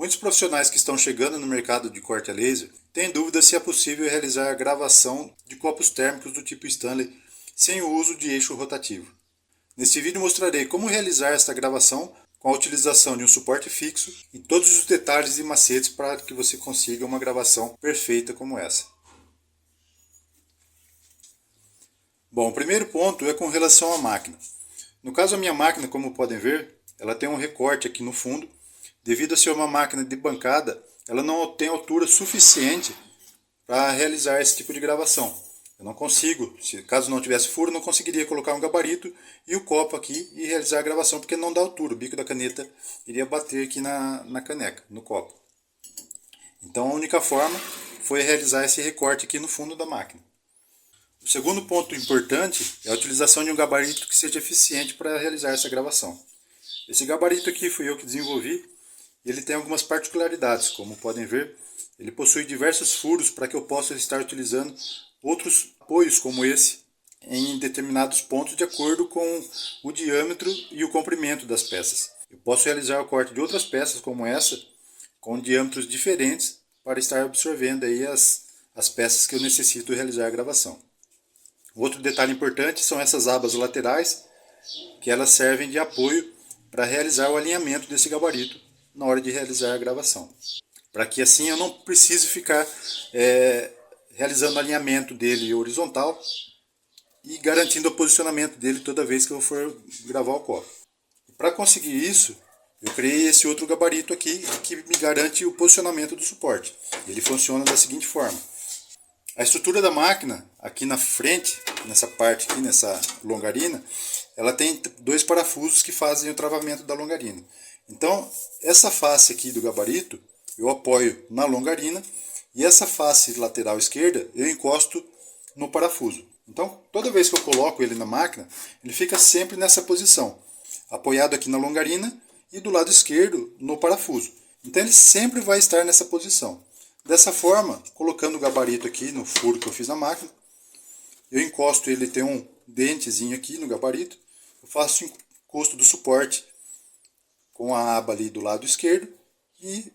Muitos profissionais que estão chegando no mercado de corte a laser têm dúvida se é possível realizar a gravação de copos térmicos do tipo Stanley sem o uso de eixo rotativo. Neste vídeo mostrarei como realizar esta gravação com a utilização de um suporte fixo e todos os detalhes e macetes para que você consiga uma gravação perfeita como essa. Bom, o primeiro ponto é com relação à máquina. No caso, a minha máquina, como podem ver, ela tem um recorte aqui no fundo. Devido a ser uma máquina de bancada, ela não tem altura suficiente para realizar esse tipo de gravação. Eu não consigo, caso não tivesse furo, não conseguiria colocar um gabarito e o copo aqui e realizar a gravação, porque não dá altura. O bico da caneta iria bater aqui na caneca, no copo. Então a única forma foi realizar esse recorte aqui no fundo da máquina. O segundo ponto importante é a utilização de um gabarito que seja eficiente para realizar essa gravação. Esse gabarito aqui fui eu que desenvolvi. Ele tem algumas particularidades, como podem ver. Ele possui diversos furos para que eu possa estar utilizando outros apoios como esse em determinados pontos de acordo com o diâmetro e o comprimento das peças. Eu posso realizar o corte de outras peças como essa com diâmetros diferentes para estar absorvendo aí as peças que eu necessito realizar a gravação. Outro detalhe importante são essas abas laterais, que elas servem de apoio para realizar o alinhamento desse gabarito na hora de realizar a gravação. Para que assim eu não precise ficar realizando o alinhamento dele horizontal e garantindo o posicionamento dele toda vez que eu for gravar o copo. Para conseguir isso, eu criei esse outro gabarito aqui que me garante o posicionamento do suporte. Ele funciona da seguinte forma. A estrutura da máquina, aqui na frente, nessa parte aqui, nessa longarina, ela tem dois parafusos que fazem o travamento da longarina. Então, essa face aqui do gabarito, eu apoio na longarina e essa face lateral esquerda eu encosto no parafuso. Então, toda vez que eu coloco ele na máquina, ele fica sempre nessa posição, apoiado aqui na longarina e do lado esquerdo no parafuso. Então, ele sempre vai estar nessa posição. Dessa forma, colocando o gabarito aqui no furo que eu fiz na máquina, eu encosto ele, tem um dentezinho aqui no gabarito, eu faço o encosto do suporte com a aba ali do lado esquerdo e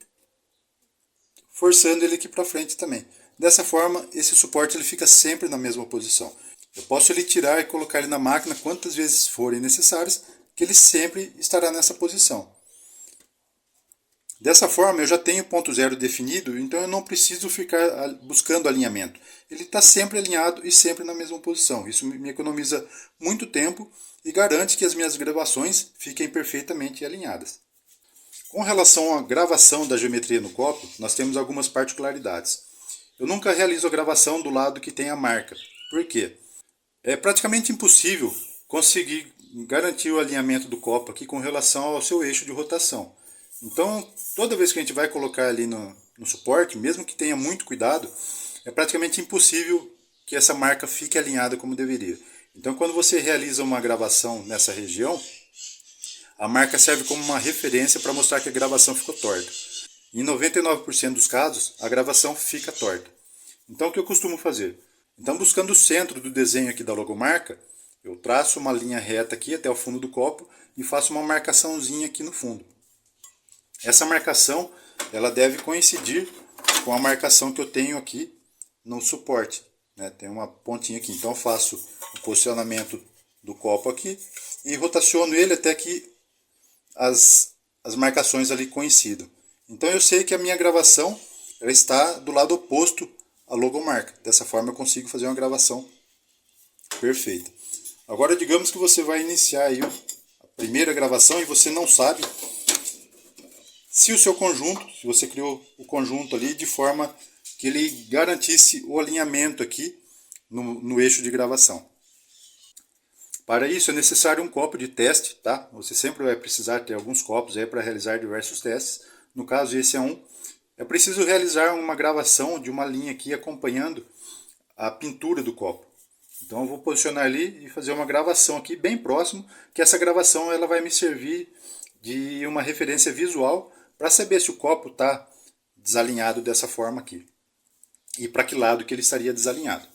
forçando ele aqui para frente também. Dessa forma, esse suporte ele fica sempre na mesma posição. Eu posso ele tirar e colocar ele na máquina quantas vezes forem necessárias, que ele sempre estará nessa posição. Dessa forma, eu já tenho o ponto zero definido, então eu não preciso ficar buscando alinhamento. Ele está sempre alinhado e sempre na mesma posição. Isso me economiza muito tempo e garante que as minhas gravações fiquem perfeitamente alinhadas. Com relação à gravação da geometria no copo, nós temos algumas particularidades. Eu nunca realizo a gravação do lado que tem a marca. Por quê? É praticamente impossível conseguir garantir o alinhamento do copo aqui com relação ao seu eixo de rotação. Então, toda vez que a gente vai colocar ali no suporte, mesmo que tenha muito cuidado, é praticamente impossível que essa marca fique alinhada como deveria. Então, quando você realiza uma gravação nessa região, a marca serve como uma referência para mostrar que a gravação ficou torta. Em 99% dos casos, a gravação fica torta. Então, o que eu costumo fazer? Então, buscando o centro do desenho aqui da logomarca, eu traço uma linha reta aqui até o fundo do copo e faço uma marcaçãozinha aqui no fundo. Essa marcação ela deve coincidir com a marcação que eu tenho aqui no suporte. Né? Tem uma pontinha aqui. Então eu faço o posicionamento do copo aqui e rotaciono ele até que as marcações ali coincidam. Então eu sei que a minha gravação ela está do lado oposto à logomarca. Dessa forma eu consigo fazer uma gravação perfeita. Agora digamos que você vai iniciar aí a primeira gravação e você não sabe se o seu conjunto, se você criou o conjunto ali de forma que ele garantisse o alinhamento aqui no eixo de gravação. Para isso é necessário um copo de teste, tá? Você sempre vai precisar ter alguns copos aí para realizar diversos testes. No caso esse é um. É preciso realizar uma gravação de uma linha aqui acompanhando a pintura do copo. Então eu vou posicionar ali e fazer uma gravação aqui bem próximo, que essa gravação ela vai me servir de uma referência visual para saber se o copo está desalinhado dessa forma aqui. E para que lado que ele estaria desalinhado.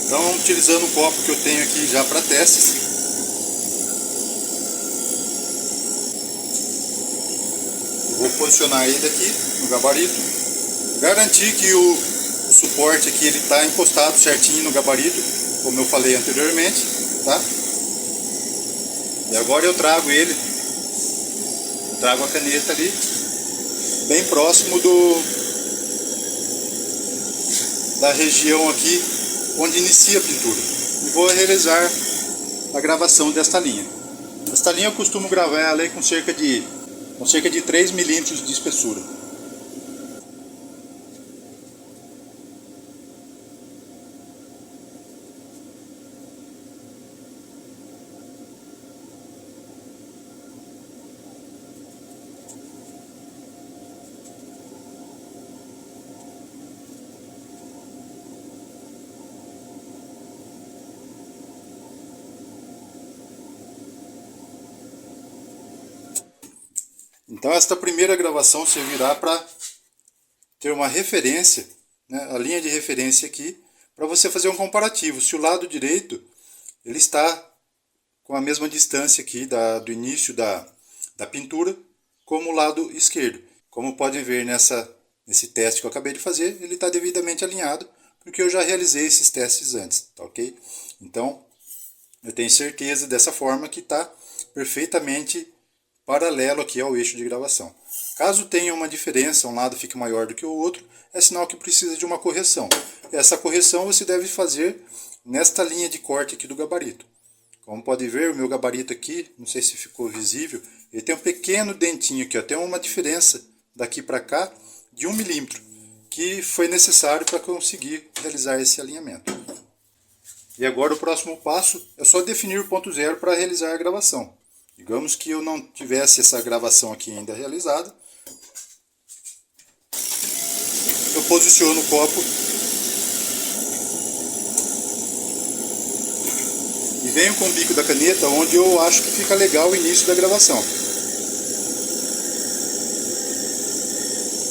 Então, utilizando o copo que eu tenho aqui já para testes, posicionar ele aqui no gabarito, garantir que o suporte aqui ele está encostado certinho no gabarito, como eu falei anteriormente, tá? E agora eu trago a caneta ali, bem próximo da região aqui onde inicia a pintura. E vou realizar a gravação desta linha. Esta linha eu costumo gravar ela aí com cerca de 3 milímetros de espessura. Então esta primeira gravação servirá para ter uma referência, né, a linha de referência aqui, para você fazer um comparativo. Se o lado direito ele está com a mesma distância aqui do início da pintura, como o lado esquerdo. Como podem ver nesse teste que eu acabei de fazer, ele está devidamente alinhado, porque eu já realizei esses testes antes, tá ok? Então, eu tenho certeza dessa forma que está perfeitamente paralelo aqui ao eixo de gravação. Caso tenha uma diferença, um lado fique maior do que o outro, é sinal que precisa de uma correção. Essa correção você deve fazer nesta linha de corte aqui do gabarito. Como pode ver, o meu gabarito aqui, não sei se ficou visível, ele tem um pequeno dentinho aqui, ó, tem uma diferença daqui para cá de 1 milímetro, que foi necessário para conseguir realizar esse alinhamento. E agora o próximo passo é só definir o ponto zero para realizar a gravação. Digamos que eu não tivesse essa gravação aqui ainda realizada. Eu posiciono o copo e venho com o bico da caneta onde eu acho que fica legal o início da gravação.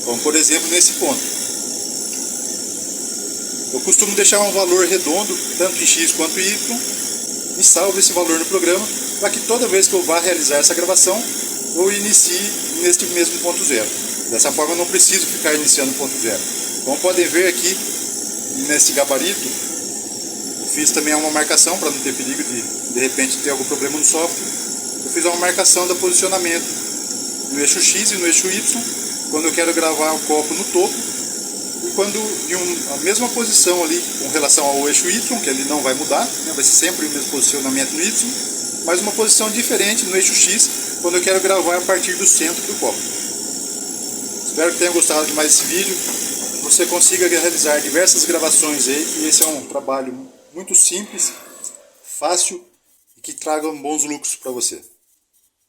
Como por exemplo nesse ponto. Eu costumo deixar um valor redondo, tanto em X quanto em Y, e salvo esse valor no programa, para que toda vez que eu vá realizar essa gravação, eu inicie neste mesmo ponto zero. Dessa forma eu não preciso ficar iniciando ponto zero. Como podem ver aqui, nesse gabarito, eu fiz também uma marcação, para não ter perigo de repente ter algum problema no software. Eu fiz uma marcação do posicionamento no eixo X e no eixo Y, quando eu quero gravar o copo no topo, e quando a mesma posição ali com relação ao eixo Y, que ele não vai mudar, né, vai ser sempre o mesmo posicionamento no Y, mas uma posição diferente no eixo X, quando eu quero gravar a partir do centro do copo. Espero que tenham gostado de mais esse vídeo, que você consiga realizar diversas gravações aí, e esse é um trabalho muito simples, fácil e que traga bons lucros para você.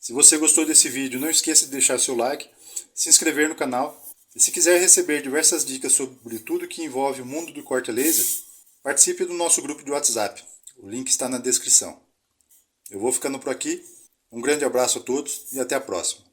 Se você gostou desse vídeo, não esqueça de deixar seu like, se inscrever no canal, e se quiser receber diversas dicas sobre tudo que envolve o mundo do corte a laser, participe do nosso grupo de WhatsApp, o link está na descrição. Eu vou ficando por aqui, um grande abraço a todos e até a próxima.